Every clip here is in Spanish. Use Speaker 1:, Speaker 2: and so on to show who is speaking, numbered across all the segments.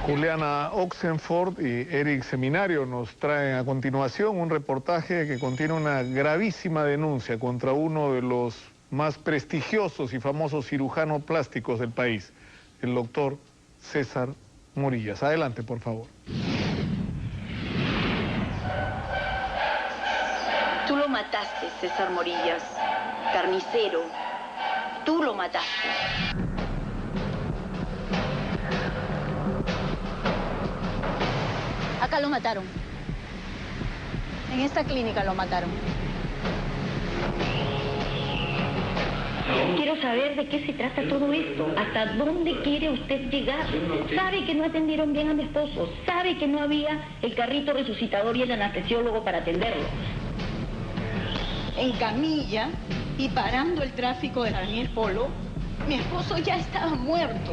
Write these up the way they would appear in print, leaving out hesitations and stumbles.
Speaker 1: Juliana Oxenford y Eric Seminario nos traen a continuación un reportaje que contiene una gravísima denuncia contra uno de los más prestigiosos y famosos cirujanos plásticos del país, el doctor César Morillas. Adelante, por favor.
Speaker 2: Tú lo mataste, César Morillas, carnicero. Tú lo mataste.
Speaker 3: Acá lo mataron. En esta clínica lo mataron.
Speaker 4: Quiero saber de qué se trata todo esto. ¿Hasta dónde quiere usted llegar? Sabe que no atendieron bien a mi esposo. Sabe que no había el carrito resucitador y el anestesiólogo para atenderlo.
Speaker 3: En camilla y parando el tráfico de Daniel Polo, mi esposo ya estaba muerto.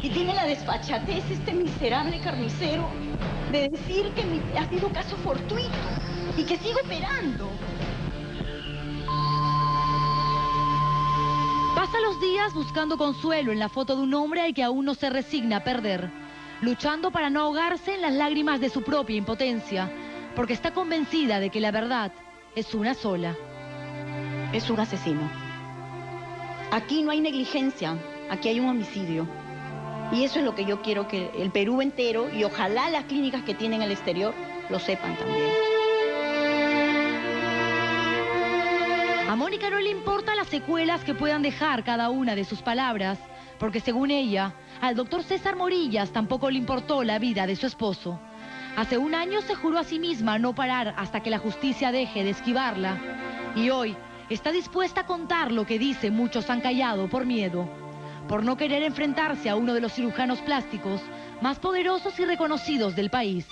Speaker 3: Y tiene la desfachatez este miserable carnicero de decir que ha sido caso fortuito y que sigo operando.
Speaker 5: Pasa los días buscando consuelo en la foto de un hombre al que aún no se resigna a perder, luchando para no ahogarse en las lágrimas de su propia impotencia, porque está convencida de que la verdad es una sola.
Speaker 3: Es un asesino. Aquí no hay negligencia, aquí hay un homicidio. Y eso es lo que yo quiero que el Perú entero, y ojalá las clínicas que tienen el exterior, lo sepan también.
Speaker 5: A Mónica no le importan las secuelas que puedan dejar cada una de sus palabras, porque según ella, al doctor César Morillas tampoco le importó la vida de su esposo. Hace un año se juró a sí misma no parar hasta que la justicia deje de esquivarla. Y hoy está dispuesta a contar lo que dice muchos han callado por miedo, por no querer enfrentarse a uno de los cirujanos plásticos más poderosos y reconocidos del país.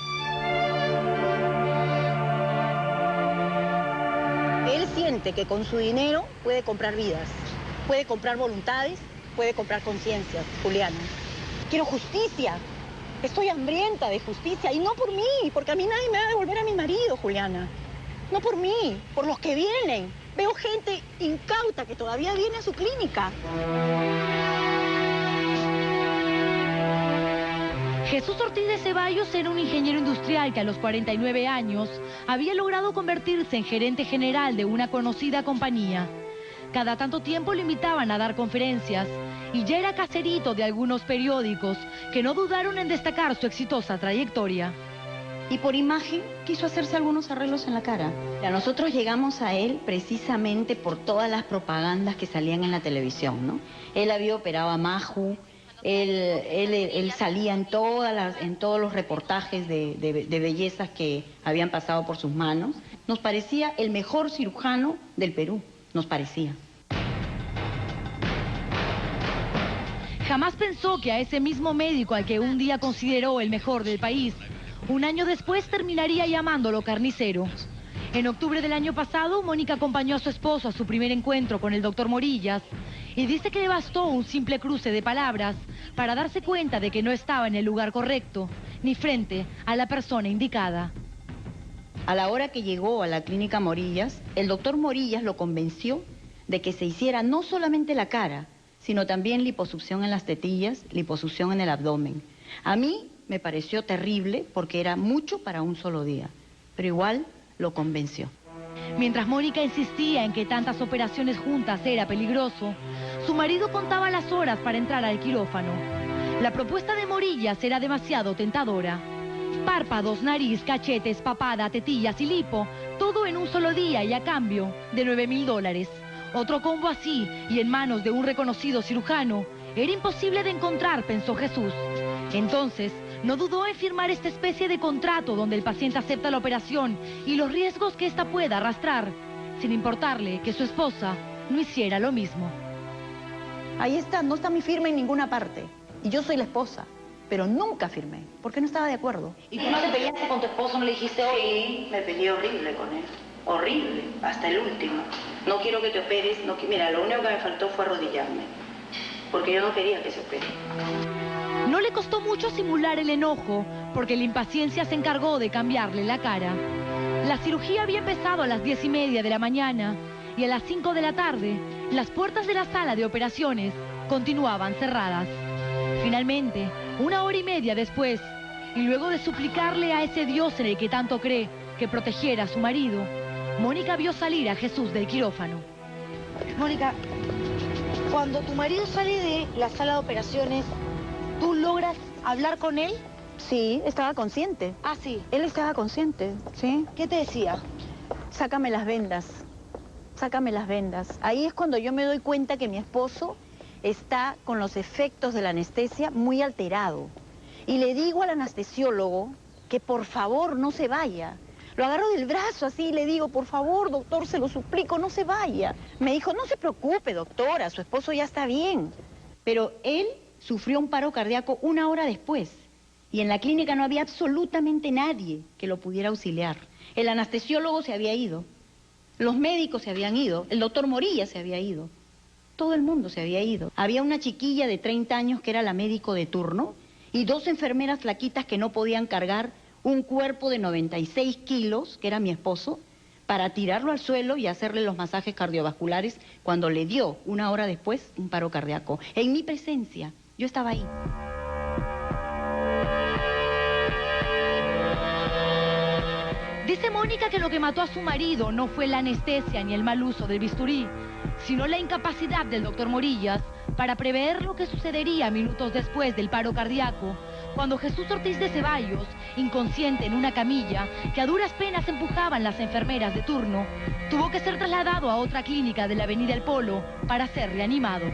Speaker 3: Él siente que con su dinero puede comprar vidas, puede comprar voluntades, puede comprar conciencias, Juliana. Quiero justicia. Estoy hambrienta de justicia, y no por mí, porque a mí nadie me va a devolver a mi marido, Juliana. No por mí, por los que vienen. Veo gente incauta que todavía viene a su clínica.
Speaker 5: Jesús Ortiz de Ceballos era un ingeniero industrial que a los 49 años había logrado convertirse en gerente general de una conocida compañía. Cada tanto tiempo lo invitaban a dar conferencias y ya era caserito de algunos periódicos que no dudaron en destacar su exitosa trayectoria.
Speaker 3: Y por imagen quiso hacerse algunos arreglos en la cara. Nosotros llegamos a él precisamente por todas las propagandas que salían en la televisión, ¿no? Él había operado a Maju, él salía en todos los reportajes de bellezas que habían pasado por sus manos. Nos parecía el mejor cirujano del Perú, nos parecía.
Speaker 5: Jamás pensó que a ese mismo médico al que un día consideró el mejor del país, un año después terminaría llamándolo carnicero. En octubre del año pasado, Mónica acompañó a su esposo a su primer encuentro con el doctor Morillas y dice que le bastó un simple cruce de palabras para darse cuenta de que no estaba en el lugar correcto, ni frente a la persona indicada.
Speaker 3: A la hora que llegó a la clínica Morillas, el doctor Morillas lo convenció de que se hiciera no solamente la cara, sino también liposucción en las tetillas, liposucción en el abdomen. A mí me pareció terrible porque era mucho para un solo día, pero igual lo convenció.
Speaker 5: Mientras Mónica insistía en que tantas operaciones juntas era peligroso, su marido contaba las horas para entrar al quirófano. La propuesta de Morillas era demasiado tentadora. Párpados, nariz, cachetes, papada, tetillas y lipo, todo en un solo día y a cambio de $9.000. Otro combo así, y en manos de un reconocido cirujano, era imposible de encontrar, pensó Jesús. Entonces, no dudó en firmar esta especie de contrato donde el paciente acepta la operación y los riesgos que ésta pueda arrastrar, sin importarle que su esposa no hiciera lo mismo.
Speaker 3: Ahí está, no está mi firma en ninguna parte. Y yo soy la esposa, pero nunca firmé, porque no estaba de acuerdo.
Speaker 4: ¿Y tú no te peleaste con tu esposo? ¿No le dijiste hoy?
Speaker 2: Sí, me peleé horrible con él. Horrible, hasta el último. No quiero que te operes, mira, lo único que me faltó fue arrodillarme, porque yo no quería que se opere.
Speaker 5: No le costó mucho simular el enojo, porque la impaciencia se encargó de cambiarle la cara. La cirugía había empezado a las 10:30 de la mañana y a las 5 de la tarde, las puertas de la sala de operaciones continuaban cerradas. Finalmente, 1 hora y media después, Y luego de suplicarle a ese Dios en el que tanto cree que protegiera a su marido, Mónica vio salir a Jesús del quirófano.
Speaker 6: Mónica, cuando tu marido sale de la sala de operaciones, ¿tú logras hablar con él?
Speaker 3: Sí, estaba consciente.
Speaker 6: Ah, sí.
Speaker 3: Él estaba consciente, ¿sí?
Speaker 6: ¿Qué te decía?
Speaker 3: Sácame las vendas. Sácame las vendas. Ahí es cuando yo me doy cuenta que mi esposo está con los efectos de la anestesia muy alterado. Y le digo al anestesiólogo que por favor no se vaya. Lo agarro del brazo así y le digo, por favor, doctor, se lo suplico, no se vaya. Me dijo, no se preocupe, doctora, su esposo ya está bien. Pero él sufrió un paro cardíaco 1 hora después. Y en la clínica no había absolutamente nadie que lo pudiera auxiliar. El anestesiólogo se había ido. Los médicos se habían ido. El doctor Morilla se había ido. Todo el mundo se había ido. Había una chiquilla de 30 años que era la médico de turno y 2 enfermeras flaquitas que no podían cargar un cuerpo de 96 kilos, que era mi esposo, para tirarlo al suelo y hacerle los masajes cardiovasculares cuando le dio, 1 hora después, un paro cardíaco. En mi presencia, yo estaba ahí.
Speaker 5: Dice Mónica que lo que mató a su marido no fue la anestesia ni el mal uso del bisturí, sino la incapacidad del doctor Morillas para prever lo que sucedería minutos después del paro cardíaco, cuando Jesús Ortiz de Ceballos, inconsciente en una camilla que a duras penas empujaban las enfermeras de turno, tuvo que ser trasladado a otra clínica de la Avenida El Polo para ser reanimado.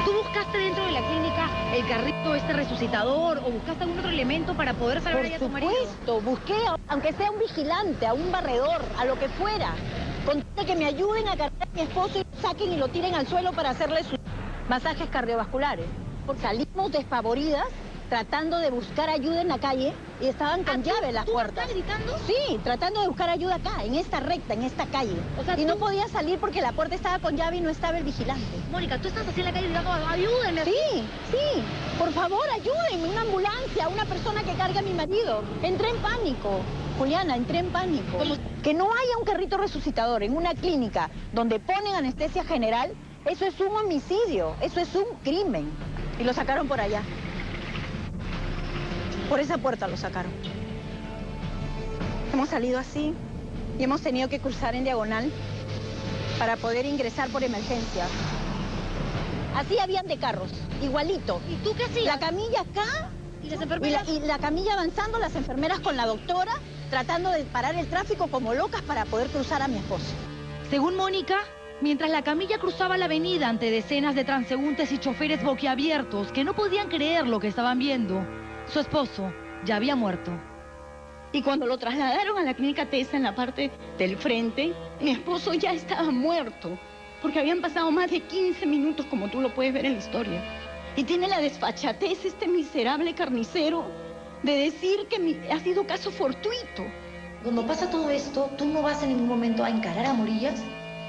Speaker 6: ¿Tú buscaste dentro de la clínica el carrito resucitador o buscaste algún otro elemento para poder salvar a tu marido?
Speaker 3: Por supuesto, busqué, aunque sea un vigilante, a un barredor, a lo que fuera. Conté que me ayuden a cargar a mi esposo y lo saquen y lo tiren al suelo para hacerle sus masajes cardiovasculares. Salimos despavoridas tratando de buscar ayuda en la calle y estaban con llave las puertas.
Speaker 6: ¿Tú estás gritando?
Speaker 3: Sí, tratando de buscar ayuda acá, en esta recta, en esta calle.
Speaker 6: O sea,
Speaker 3: y no podía salir porque la puerta estaba con llave y no estaba el vigilante.
Speaker 6: Mónica, tú estás así en la calle gritando, ayúdenme.
Speaker 3: Sí, sí, por favor, ayúdenme, una ambulancia, una persona que cargue a mi marido. Entré en pánico, Juliana, entré en pánico. Que no haya un carrito resucitador en una clínica donde ponen anestesia general, eso es un homicidio, eso es un crimen. Y lo sacaron por allá. Por esa puerta lo sacaron. Hemos salido así y hemos tenido que cruzar en diagonal para poder ingresar por emergencia. Así habían de carros, igualito.
Speaker 6: ¿Y tú qué hacías?
Speaker 3: La camilla acá
Speaker 6: ¿Y las enfermeras?
Speaker 3: y la camilla avanzando, las enfermeras con la doctora, tratando de parar el tráfico como locas para poder cruzar a mi esposo.
Speaker 5: Según Mónica, mientras la camilla cruzaba la avenida ante decenas de transeúntes y choferes boquiabiertos que no podían creer lo que estaban viendo, su esposo ya había muerto.
Speaker 3: Y cuando lo trasladaron a la clínica TESA en la parte del frente, mi esposo ya estaba muerto, porque habían pasado más de 15 minutos, como tú lo puedes ver en la historia. Y tiene la desfachatez este miserable carnicero de decir que ha sido caso fortuito.
Speaker 6: Cuando pasa todo esto, ¿tú no vas en ningún momento a encarar a Morillas?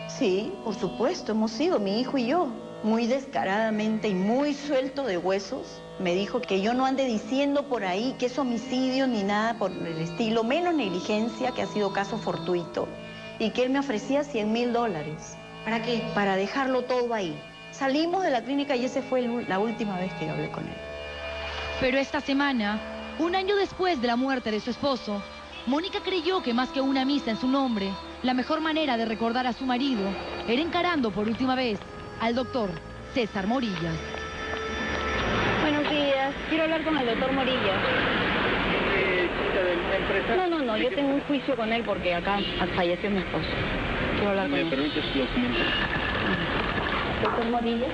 Speaker 3: Sí, por supuesto, hemos ido, mi hijo y yo, muy descaradamente y muy suelto de huesos. Me dijo que yo no ande diciendo por ahí que es homicidio ni nada por el estilo, menos negligencia, que ha sido caso fortuito, y que él me ofrecía $100.000.
Speaker 6: ¿Para qué?
Speaker 3: Para dejarlo todo ahí. Salimos de la clínica y esa fue la última vez que yo hablé con él.
Speaker 5: Pero esta semana, 1 año después de la muerte de su esposo, Mónica creyó que más que una misa en su nombre, la mejor manera de recordar a su marido era encarando por última vez al doctor César Morillas.
Speaker 2: Buenos días, quiero hablar con el doctor Morillas. No, yo tengo un juicio con él porque acá falleció mi esposo. Quiero hablar con él.
Speaker 7: ¿Me permite su documento?
Speaker 2: Doctor Morillas.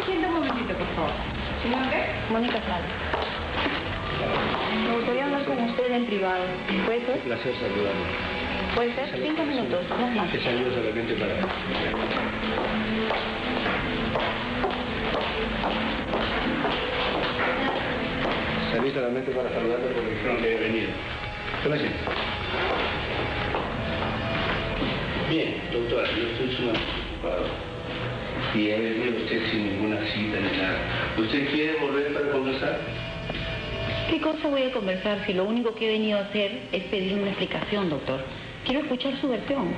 Speaker 8: Sienta un momentito, por favor. ¿Su nombre?
Speaker 2: Mónica Sala. Me gustaría hablar con usted en privado. ¿Puede ser?
Speaker 7: Un placer saludarlo.
Speaker 2: ¿Puede ser? 5 minutos, no más.
Speaker 7: Te saludo solamente para... Salí solamente para saludarte porque dijeron que había venido. Toma asiento. Bien, doctora, yo estoy sumamente preocupado. Y ha venido usted sin ninguna cita ni nada. ¿Usted quiere volver para conversar?
Speaker 2: ¿Qué cosa voy a conversar si lo único que he venido a hacer es pedirle una explicación, doctor? Quiero escuchar su versión.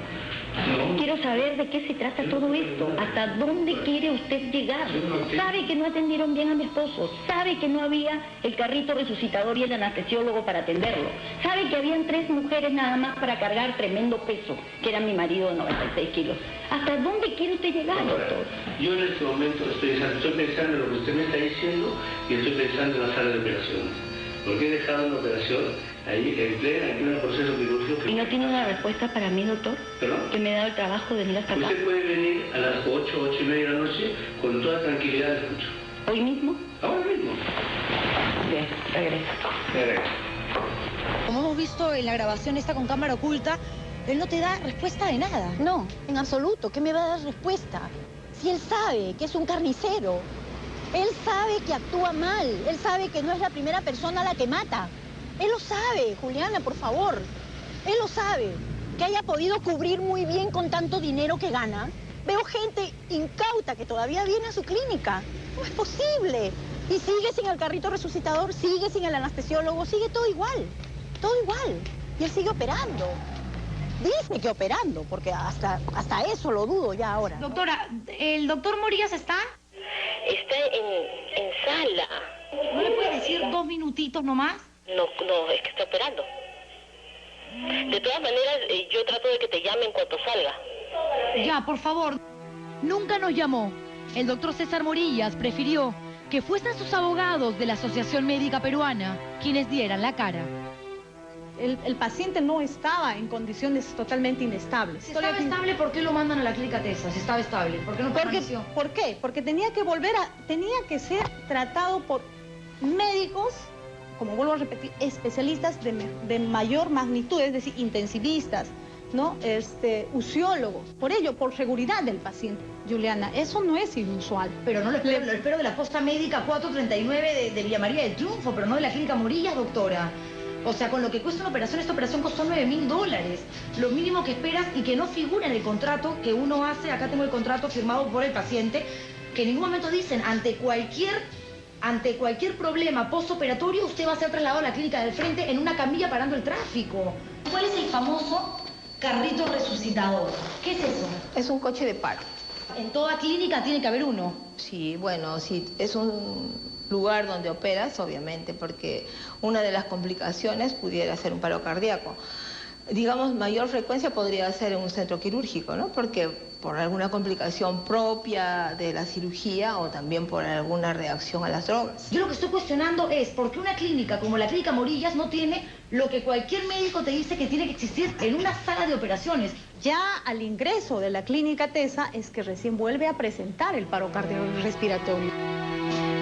Speaker 4: Quiero saber de qué se trata todo esto. ¿Hasta dónde quiere usted llegar? Sabe que no atendieron bien a mi esposo. Sabe que no había el carrito resucitador y el anestesiólogo para atenderlo. Sabe que habían 3 mujeres nada más para cargar tremendo peso, que era mi marido de 96 kilos. ¿Hasta dónde quiere usted llegar, doctor?
Speaker 7: Yo en este momento estoy pensando en lo que usted me está diciendo y estoy pensando en la sala de operaciones. Porque he dejado una operación ahí en pleno proceso quirúrgico.
Speaker 4: ¿Y no tiene una respuesta para mí, doctor?
Speaker 7: ¿Perdón?
Speaker 4: Que me da el trabajo de venir hasta acá.
Speaker 7: Usted puede venir a las 8, 8 y media de la noche con toda tranquilidad de escucho.
Speaker 4: ¿Hoy mismo?
Speaker 7: Ahora mismo.
Speaker 4: Bien, regreso.
Speaker 6: Como hemos visto en la grabación esta con cámara oculta, él no te da respuesta de nada.
Speaker 3: No, en absoluto. ¿Qué me va a dar respuesta? Si él sabe que es un carnicero. Él sabe que actúa mal. Él sabe que no es la primera persona a la que mata. Él lo sabe, Juliana, por favor. Él lo sabe. Que haya podido cubrir muy bien con tanto dinero que gana. Veo gente incauta que todavía viene a su clínica. No es posible. Y sigue sin el carrito resucitador, sigue sin el anestesiólogo, sigue todo igual. Todo igual. Y él sigue operando. Dice que operando, porque hasta eso lo dudo ya ahora.
Speaker 5: Doctora, ¿el doctor Morillas está?
Speaker 4: Está en sala.
Speaker 5: ¿No le puede decir 2 minutitos nomás?
Speaker 4: No, es que está operando. De todas maneras, yo trato de que te llame en cuanto salga.
Speaker 5: Ya, por favor. Nunca nos llamó. El doctor César Morillas prefirió que fuesen sus abogados de la Asociación Médica Peruana quienes dieran la cara.
Speaker 8: El paciente no estaba en condiciones totalmente inestables.
Speaker 5: Si estaba estable, ¿por qué lo mandan a la clínica TESA? Si estaba estable, ¿por qué no permaneció?
Speaker 8: ¿Por qué? Porque tenía que ser tratado por médicos, como vuelvo a repetir, especialistas de mayor magnitud, es decir, intensivistas, ¿no? Usiólogos. Por ello, por seguridad del paciente. Juliana, eso no es inusual.
Speaker 5: Pero no lo espero de la posta médica 439 de Villa María del Triunfo, pero no de la clínica Morillas, doctora. O sea, con lo que cuesta una operación, esta operación costó $9.000. Lo mínimo que esperas y que no figura en el contrato que uno hace, acá tengo el contrato firmado por el paciente, que en ningún momento dicen, ante cualquier problema postoperatorio, usted va a ser trasladado a la clínica del frente en una camilla parando el tráfico. ¿Cuál es el famoso carrito resucitador? ¿Qué es eso?
Speaker 9: Es un coche de paro.
Speaker 5: En toda clínica tiene que haber uno.
Speaker 9: Sí, bueno, sí, es un lugar donde operas, obviamente, porque una de las complicaciones pudiera ser un paro cardíaco. Digamos, mayor frecuencia podría ser en un centro quirúrgico, ¿no? Porque por alguna complicación propia de la cirugía o también por alguna reacción a las drogas.
Speaker 5: Yo lo que estoy cuestionando es por qué una clínica como la clínica Morillas no tiene lo que cualquier médico te dice que tiene que existir en una sala de operaciones.
Speaker 8: Ya al ingreso de la clínica TESA es que recién vuelve a presentar el paro cardiorrespiratorio.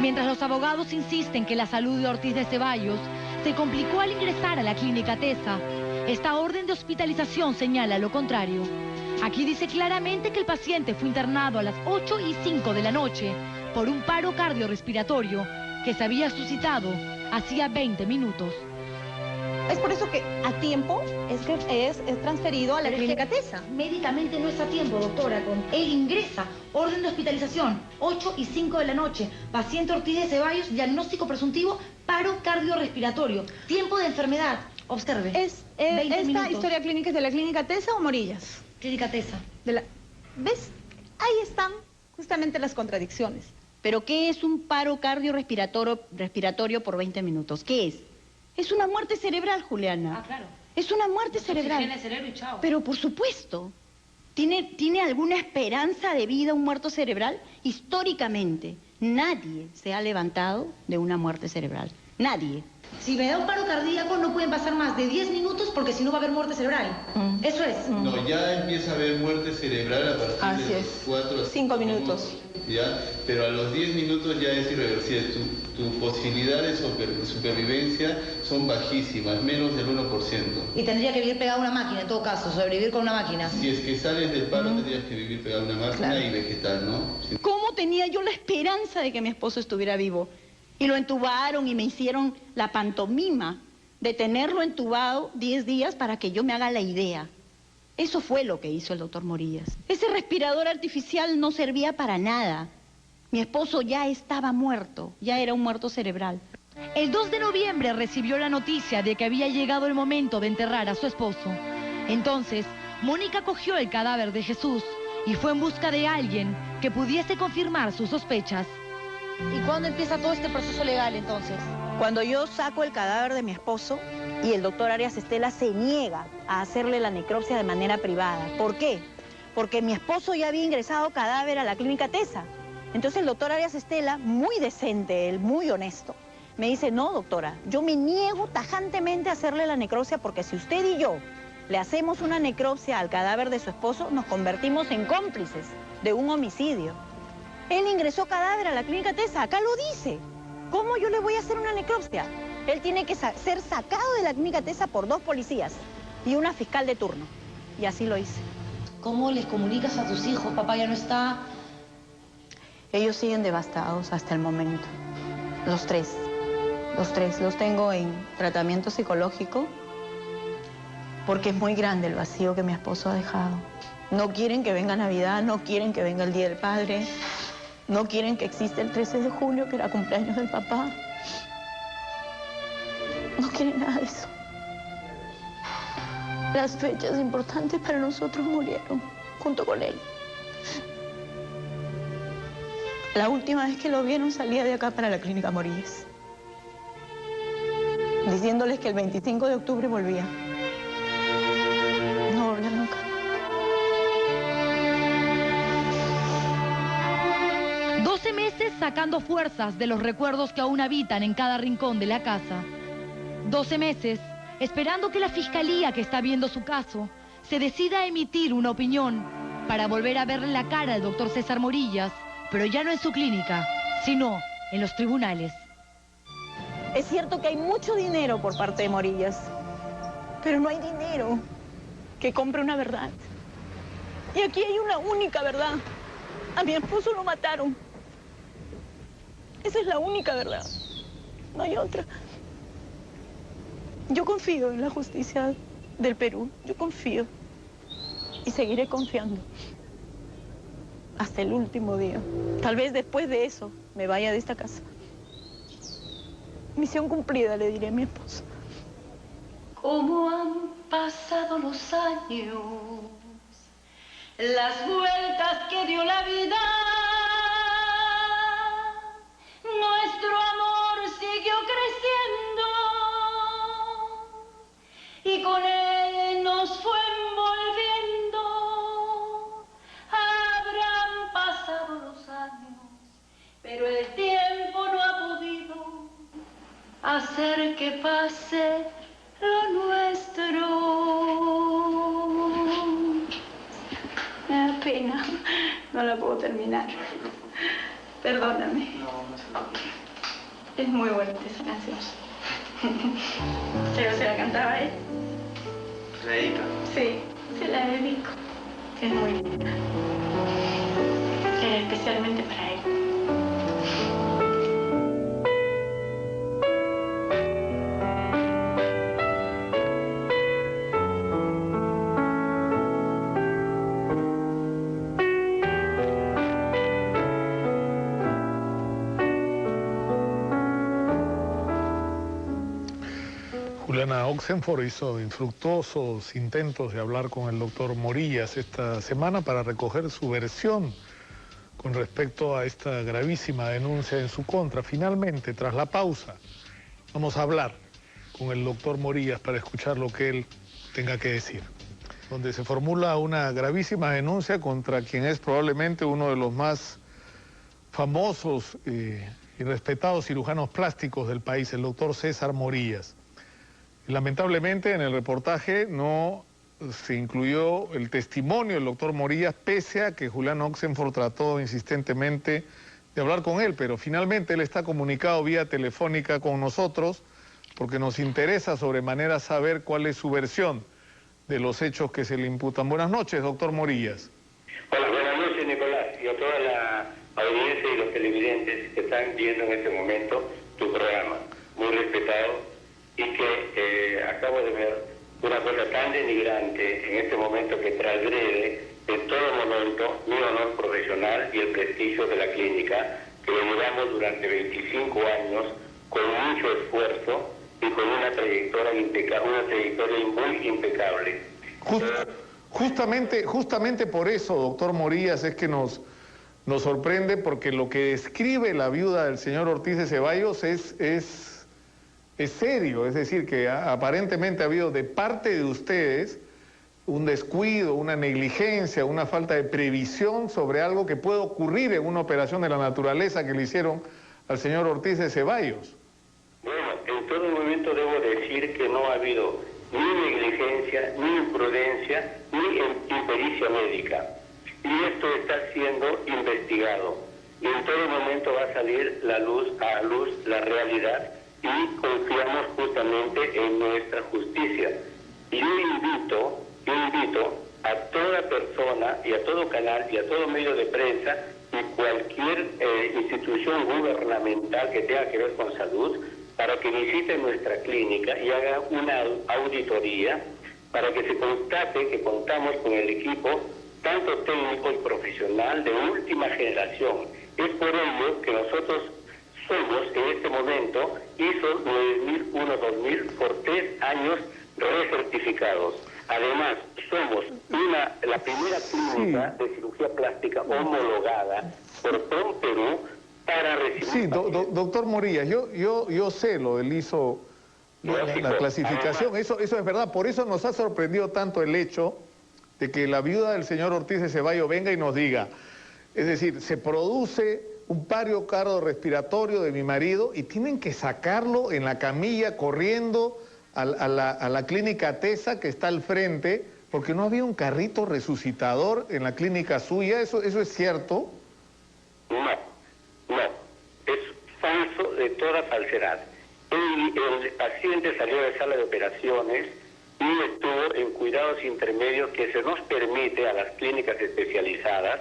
Speaker 5: Mientras los abogados insisten que la salud de Ortiz de Ceballos se complicó al ingresar a la clínica TESA, esta orden de hospitalización señala lo contrario. Aquí dice claramente que el paciente fue internado a las 8:05 de la noche por un paro cardiorrespiratorio que se había suscitado hacía 20 minutos.
Speaker 8: Es por eso que a tiempo es transferido a la clínica TESA.
Speaker 5: Médicamente no está a tiempo, doctora. Él ingresa, orden de hospitalización, 8:05 de la noche. Paciente Ortiz de Ceballos, diagnóstico presuntivo, paro cardiorrespiratorio. Tiempo de enfermedad, observe.
Speaker 8: ¿Esta historia clínica es de la clínica TESA o Morillas?
Speaker 5: Clínica TESA.
Speaker 8: ¿Ves? Ahí están justamente las contradicciones.
Speaker 3: ¿Pero qué es un paro cardiorrespiratorio por 20 minutos? ¿Qué es? Es una muerte cerebral, Juliana.
Speaker 5: Ah, claro.
Speaker 3: Es una muerte cerebral.
Speaker 5: Oxigena el cerebro y chao.
Speaker 3: Pero por supuesto. ¿Tiene alguna esperanza de vida un muerto cerebral? Históricamente, nadie se ha levantado de una muerte cerebral. Nadie.
Speaker 5: Si me da un paro cardíaco no pueden pasar más de 10 minutos porque si no va a haber muerte cerebral. Eso es.
Speaker 10: No, ya empieza a haber muerte cerebral a partir de los 4 a
Speaker 9: 5 minutos.
Speaker 10: ¿Ya? Pero a los 10 minutos ya es irreversible. Tus posibilidades de supervivencia son bajísimas, menos del 1%.
Speaker 5: Y tendría que vivir pegado a una máquina, en todo caso, sobrevivir con una máquina.
Speaker 10: Si es que sales del paro, tendrías que vivir pegado a una máquina y vegetal, ¿no?
Speaker 3: ¿Cómo tenía yo la esperanza de que mi esposo estuviera vivo? Y lo entubaron y me hicieron la pantomima de tenerlo entubado 10 días para que yo me haga la idea. Eso fue lo que hizo el doctor Morillas. Ese respirador artificial no servía para nada. Mi esposo ya estaba muerto, ya era un muerto cerebral.
Speaker 5: El 2 de noviembre recibió la noticia de que había llegado el momento de enterrar a su esposo. Entonces, Mónica cogió el cadáver de Jesús y fue en busca de alguien que pudiese confirmar sus sospechas.
Speaker 6: ¿Y cuándo empieza todo este proceso legal entonces?
Speaker 2: Cuando yo saco el cadáver de mi esposo y el doctor Arias Estela se niega a hacerle la necropsia de manera privada. ¿Por qué? Porque mi esposo ya había ingresado cadáver a la clínica Tesa. Entonces el doctor Arias Estela, muy decente, él muy honesto, me dice, no doctora, yo me niego tajantemente a hacerle la necropsia porque si usted y yo le hacemos una necropsia al cadáver de su esposo, nos convertimos en cómplices de un homicidio. Él ingresó cadáver a la clínica Tesa, acá lo dice. ¿Cómo yo le voy a hacer una necropsia? Él tiene que ser sacado de la clínica Tesa por 2 policías y una fiscal de turno. Y así lo hice.
Speaker 6: ¿Cómo les comunicas a tus hijos? Papá ya no está.
Speaker 2: Ellos siguen devastados hasta el momento. Los tres. Los tengo en tratamiento psicológico porque es muy grande el vacío que mi esposo ha dejado. No quieren que venga Navidad, no quieren que venga el Día del Padre, no quieren que exista el 13 de julio, que era cumpleaños del papá. No quieren nada de eso. Las fechas importantes para nosotros murieron junto con él. La última vez que lo vieron salía de acá para la clínica Morillas, diciéndoles que el 25 de octubre volvía. No volvió nunca.
Speaker 5: Meses sacando fuerzas de los recuerdos que aún habitan en cada rincón de la casa. 12 meses esperando que la fiscalía que está viendo su caso se decida a emitir una opinión para volver a verle la cara al doctor César Morillas, pero ya no en su clínica, sino en los tribunales.
Speaker 2: Es cierto que hay mucho dinero por parte de Morillas, pero no hay dinero que compre una verdad. Y aquí hay una única verdad. A mi esposo lo mataron. Esa es la única verdad. No hay otra. Yo confío en la justicia del Perú. Yo confío. Y seguiré confiando. Hasta el último día. Tal vez después de eso me vaya de esta casa. Misión cumplida, le diré a mi esposo.
Speaker 11: ¿Cómo han pasado los años? Las vueltas que dio la vida. Nuestro amor siguió creciendo y con él nos fue envolviendo. Habrán pasado los años, pero el tiempo no ha podido hacer que pase lo nuestro. Me da pena, no la puedo terminar. Perdóname. Es muy bonita esa canción. Pero se la cantaba él.
Speaker 7: ¿Se la dedica?
Speaker 11: Sí, se la dedico. Es muy linda. Era especialmente para él.
Speaker 1: Juliana Oxenford hizo infructuosos intentos de hablar con el doctor Morillas esta semana para recoger su versión con respecto a esta gravísima denuncia en su contra. Finalmente, tras la pausa, vamos a hablar con el doctor Morillas para escuchar lo que él tenga que decir, donde se formula una gravísima denuncia contra quien es probablemente uno de los más famosos y respetados cirujanos plásticos del país, el doctor César Morillas. Lamentablemente en el reportaje no se incluyó el testimonio del doctor Morillas, pese a que Julián Oxenford trató insistentemente de hablar con él, pero finalmente él está comunicado vía telefónica con nosotros porque nos interesa sobremanera saber cuál es su versión de los hechos que se le imputan. Buenas noches, doctor Morillas.
Speaker 7: Hola, buenas noches, Nicolás, y a toda la audiencia y los televidentes que están viendo en este momento tu programa, muy respetado, y que acabo de ver una cosa tan denigrante en este momento que transgrede en todo momento mi honor profesional y el prestigio de la clínica, que lo llevamos durante 25 años con mucho esfuerzo y con una trayectoria muy impecable.
Speaker 1: Justamente por eso, doctor Morillas, es que nos sorprende, porque lo que describe la viuda del señor Ortiz de Ceballos es serio. Es decir, que aparentemente ha habido de parte de ustedes un descuido, una negligencia, una falta de previsión sobre algo que puede ocurrir en una operación de la naturaleza que le hicieron al señor Ortiz de Ceballos.
Speaker 7: Bueno, en todo momento debo decir que no ha habido ni negligencia, ni imprudencia, ni impericia médica. Y esto está siendo investigado. Y en todo momento va a salir a luz la realidad, y confiamos justamente en nuestra justicia. Y yo invito a toda persona y a todo canal y a todo medio de prensa y cualquier institución gubernamental que tenga que ver con salud, para que visite nuestra clínica y haga una auditoría para que se constate que contamos con el equipo tanto técnico y profesional de última generación. Es por ello que nosotros somos en este momento ISO 9001-2000 por 3 años recertificados. Además, somos la primera clínica de cirugía plástica homologada por PROM Perú para recibir...
Speaker 1: Sí, doctor Morillas, yo sé lo del ISO, la clasificación, además, eso es verdad. Por eso nos ha sorprendido tanto el hecho de que la viuda del señor Ortiz de Ceballos venga y nos diga, es decir, se produce un paro cardiorrespiratorio de mi marido y tienen que sacarlo en la camilla corriendo a la clínica TESA que está al frente, porque no había un carrito resucitador en la clínica suya. ¿Eso es cierto?
Speaker 7: No, es falso de toda falsedad. El paciente salió de sala de operaciones y estuvo en cuidados intermedios que se nos permite a las clínicas especializadas,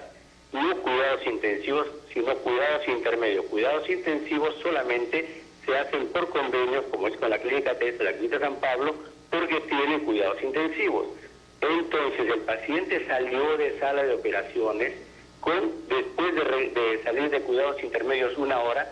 Speaker 7: no cuidados intensivos, sino cuidados intermedios. Cuidados intensivos solamente se hacen por convenios, como es con la clínica TESA, la clínica San Pablo, porque tienen cuidados intensivos. Entonces el paciente salió de sala de operaciones después de salir de cuidados intermedios una hora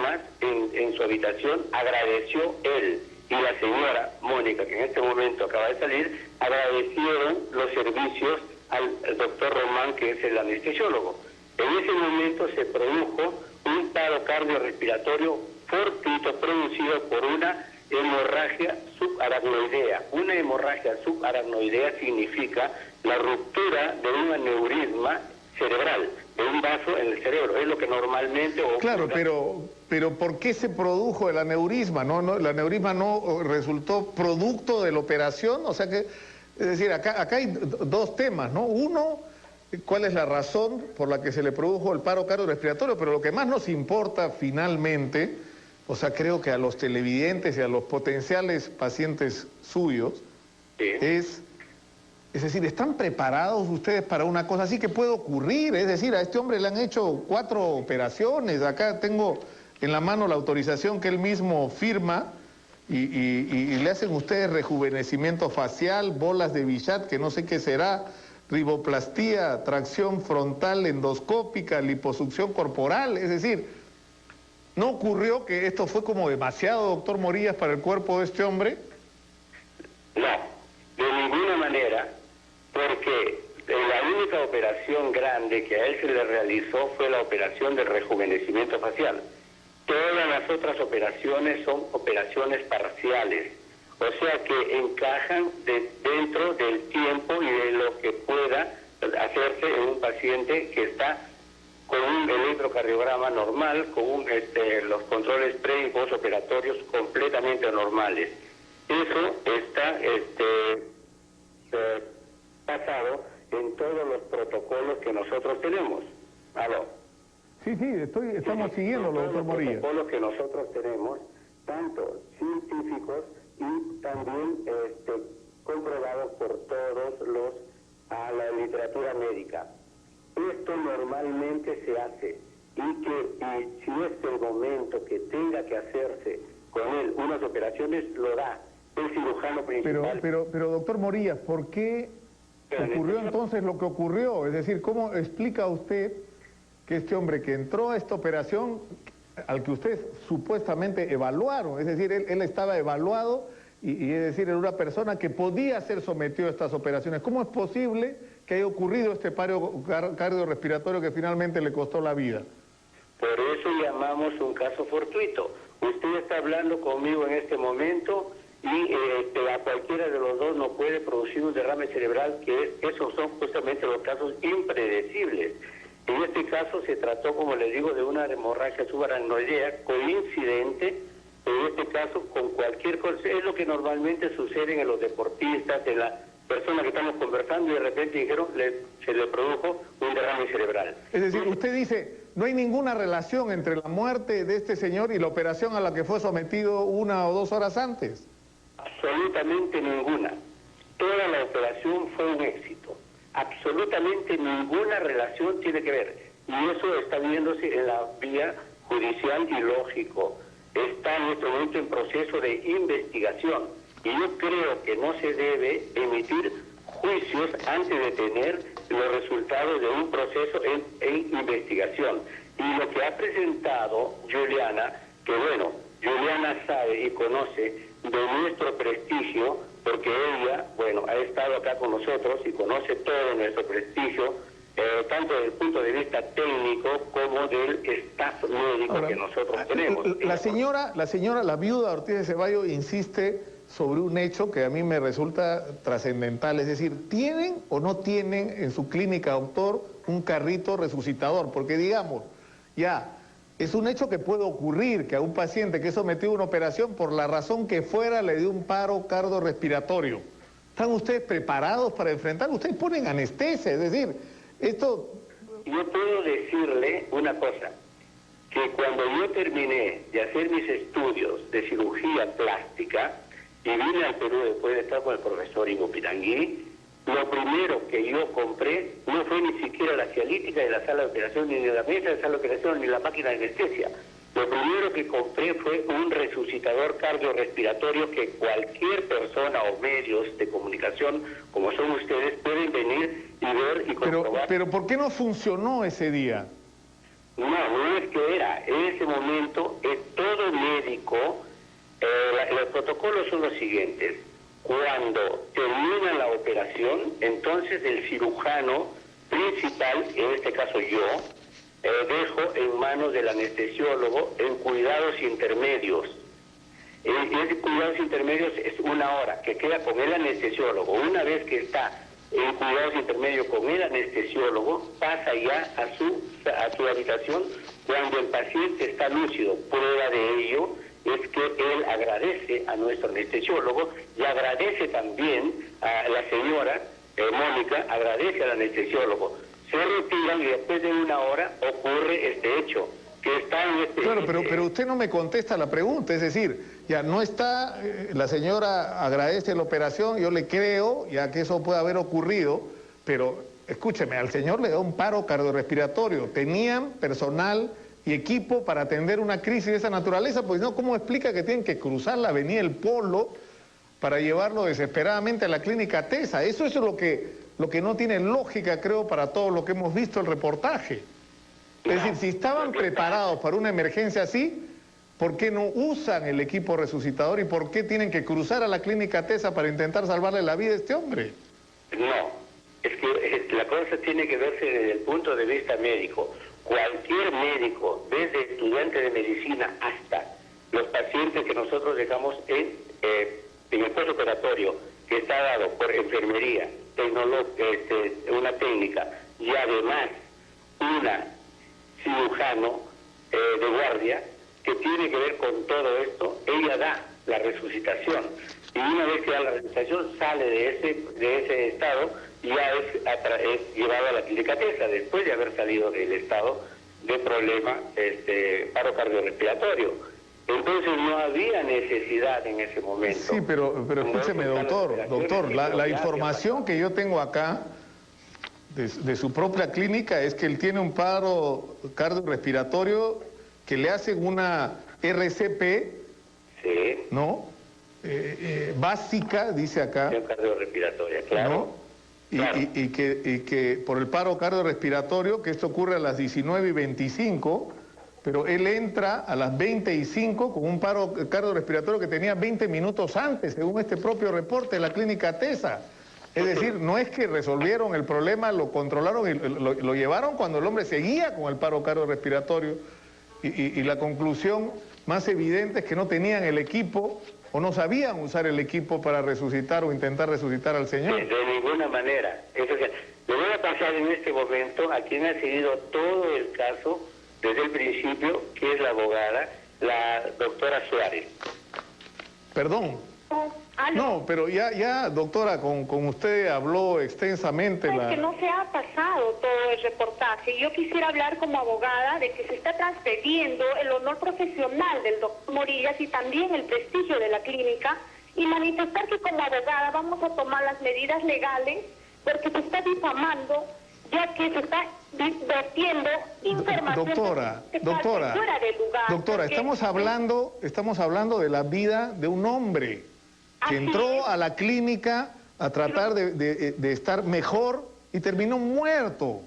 Speaker 7: más en su habitación, agradeció él y la señora Mónica, que en este momento acaba de salir, agradecieron los servicios al doctor Román, que es el anestesiólogo. En ese momento se produjo un paro cardiorrespiratorio fortuito producido por una hemorragia subaracnoidea. Una hemorragia subaracnoidea significa la ruptura de un aneurisma cerebral, de un vaso en el cerebro. Es lo que normalmente ocurre.
Speaker 1: Claro, pero ¿por qué se produjo el aneurisma? ¿No? ¿El aneurisma no resultó producto de la operación? O sea que, es decir, acá hay dos temas, ¿no? Uno, ¿cuál es la razón por la que se le produjo el paro cardiorrespiratorio? Pero lo que más nos importa finalmente, o sea, creo que a los televidentes y a los potenciales pacientes suyos, sí, es decir, ¿están preparados ustedes para una cosa así que puede ocurrir? Es decir, a este hombre le han hecho 4 operaciones. Acá tengo en la mano la autorización que él mismo firma y le hacen ustedes rejuvenecimiento facial, bolas de Bichat, que no sé qué será, riboplastía, tracción frontal endoscópica, liposucción corporal. Es decir, ¿no ocurrió que esto fue como demasiado, doctor Morillas, para el cuerpo de este hombre?
Speaker 7: No, de ninguna manera, porque la única operación grande que a él se le realizó fue la operación de rejuvenecimiento facial. Todas las otras operaciones son operaciones parciales, o sea que encajan dentro del tiempo y de lo que pueda hacerse en un paciente que está con un electrocardiograma normal, con los controles pre y postoperatorios completamente normales. Eso está basado en todos los protocolos que nosotros tenemos. ¿Aló?
Speaker 1: Sí, estamos siguiéndolo, doctor Morillas.
Speaker 7: Los protocolos que nosotros tenemos, tanto científicos y también comprobados por todos la literatura médica. Esto normalmente se hace y si es el momento que tenga que hacerse con él unas operaciones, lo da el cirujano principal.
Speaker 1: Pero doctor Morillas, ¿por qué ocurrió entonces lo que ocurrió? Es decir, ¿cómo explica usted que este hombre que entró a esta operación, al que ustedes supuestamente evaluaron, es decir, él estaba evaluado y es decir, era una persona que podía ser sometido a estas operaciones. ¿Cómo es posible que haya ocurrido este paro cardiorrespiratorio que finalmente le costó la vida?
Speaker 7: Por eso llamamos un caso fortuito. Usted está hablando conmigo en este momento y a cualquiera de los dos no puede producir un derrame cerebral, esos son justamente los casos impredecibles. En este caso se trató, como les digo, de una hemorragia subaracnoidea coincidente, en este caso con cualquier cosa. Es lo que normalmente sucede en los deportistas, en las personas que estamos conversando y de repente dijeron se le produjo un derrame cerebral.
Speaker 1: Es decir, usted dice, no hay ninguna relación entre la muerte de este señor y la operación a la que fue sometido 1 o 2 horas antes.
Speaker 7: Absolutamente ninguna. Toda la operación fue un éxito. Absolutamente ninguna relación tiene que ver. Y eso está viéndose en la vía judicial y lógico. Está en este momento en proceso de investigación. Y yo creo que no se debe emitir juicios antes de tener los resultados de un proceso en investigación. Y lo que ha presentado Juliana, que bueno, Juliana sabe y conoce de nuestro prestigio, porque ella, bueno, ha estado acá con nosotros y conoce todo nuestro prestigio, tanto desde el punto de vista técnico como del staff médico. Ahora, que nosotros tenemos.
Speaker 1: La viuda Ortiz de Ceballos insiste sobre un hecho que a mí me resulta trascendental, es decir, ¿tienen o no tienen en su clínica, doctor, un carrito resucitador? Porque digamos, ya, es un hecho que puede ocurrir, que a un paciente que es sometido a una operación, por la razón que fuera, le dio un paro cardiorrespiratorio. ¿Están ustedes preparados para enfrentarlo? Ustedes ponen anestesia, es decir, esto...
Speaker 7: Yo puedo decirle una cosa, que cuando yo terminé de hacer mis estudios de cirugía plástica y vine al Perú después de estar con el profesor Ingo Pirangui, lo primero que yo compré no fue ni siquiera la cialítica de la sala de operación, ni la mesa de sala de operación, ni la máquina de anestesia. Lo primero que compré fue un resucitador cardiorrespiratorio que cualquier persona o medios de comunicación, como son ustedes, pueden venir y ver y comprobar.
Speaker 1: Pero ¿por qué no funcionó ese día?
Speaker 7: No es que era. En ese momento, todo médico, los protocolos son los siguientes. Cuando termina la operación, entonces el cirujano principal, en este caso yo, dejo en manos del anestesiólogo en cuidados intermedios. Ese cuidados intermedios es 1 hora, que queda con el anestesiólogo. Una vez que está en cuidados intermedios con el anestesiólogo, pasa ya a su habitación cuando el paciente está lúcido. Prueba de ello es que él agradece a nuestro anestesiólogo y agradece también a la señora Mónica, agradece al anestesiólogo. Se retiran y después de 1 hora ocurre este hecho, que está en este...
Speaker 1: Claro, pero usted no me contesta la pregunta, es decir, ya no está, la señora agradece la operación, yo le creo, ya que eso puede haber ocurrido, pero escúcheme, al señor le da un paro cardiorrespiratorio, tenían personal y equipo para atender una crisis de esa naturaleza, pues no, ¿cómo explica que tienen que cruzar la avenida El Polo para llevarlo desesperadamente a la clínica TESA? Eso es lo que no tiene lógica, creo, para todo lo que hemos visto el reportaje. Es decir, si estaban preparados para una emergencia así, ¿por qué no usan el equipo resucitador y por qué tienen que cruzar a la clínica TESA para intentar salvarle la vida a este hombre?
Speaker 7: No, es que la cosa tiene que verse desde el punto de vista médico. Cualquier médico, desde estudiante de medicina hasta los pacientes que nosotros dejamos en el postoperatorio, que está dado por enfermería, una técnica y además una cirujano de guardia que tiene que ver con todo esto, ella da la resucitación. Y una vez que da la resucitación, sale de ese estado y ya es llevado a la clínica TESA, después de haber salido del estado de problema, paro cardiorrespiratorio. Entonces no había necesidad en ese momento.
Speaker 1: Sí, pero escúcheme, doctor, la información que yo tengo acá de su propia clínica es que él tiene un paro cardiorrespiratorio que le hacen una RCP,
Speaker 7: sí,
Speaker 1: ¿no? Básica, dice acá.
Speaker 7: Cardiorrespiratoria, claro.
Speaker 1: ¿No? Y que por el paro cardiorrespiratorio, que esto ocurre a las 19:25, pero él entra a las 20:05 con un paro cardiorrespiratorio que tenía 20 minutos antes, según este propio reporte de la clínica TESA. Es decir, no es que resolvieron el problema, lo controlaron y lo llevaron cuando el hombre seguía con el paro cardiorrespiratorio. Y la conclusión más evidente es que no tenían el equipo o no sabían usar el equipo para resucitar o intentar resucitar al señor.
Speaker 7: De ninguna manera. Entonces, le voy a pasar en este momento a quien ha seguido todo el caso desde el principio, que es la abogada, la doctora Suárez.
Speaker 1: Perdón. No, pero ya doctora, con usted habló extensamente.
Speaker 12: Es que no se ha pasado todo el reportaje. Yo quisiera hablar como abogada de que se está transgrediendo el honor profesional del doctor Morillas y también el prestigio de la clínica, y manifestar que como abogada vamos a tomar las medidas legales porque se está difamando, ya que se está vertiendo información fuera de lugar.
Speaker 1: Doctora, estamos hablando de la vida de un hombre que entró a la clínica a tratar de estar mejor y terminó muerto.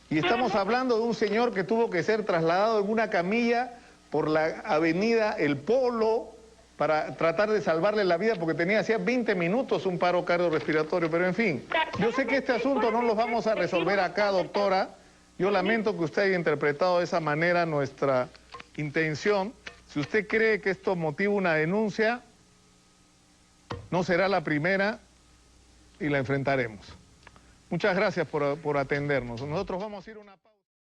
Speaker 1: Y estamos hablando de un señor que tuvo que ser trasladado en una camilla por la avenida El Polo para tratar de salvarle la vida porque tenía hacía 20 minutos un paro cardiorrespiratorio. Pero en fin, yo sé que este asunto no lo vamos a resolver acá, doctora. Yo lamento que usted haya interpretado de esa manera nuestra intención. Si usted cree que esto motiva una denuncia, no será la primera y la enfrentaremos. Muchas gracias por atendernos. Nosotros vamos a ir a una pausa.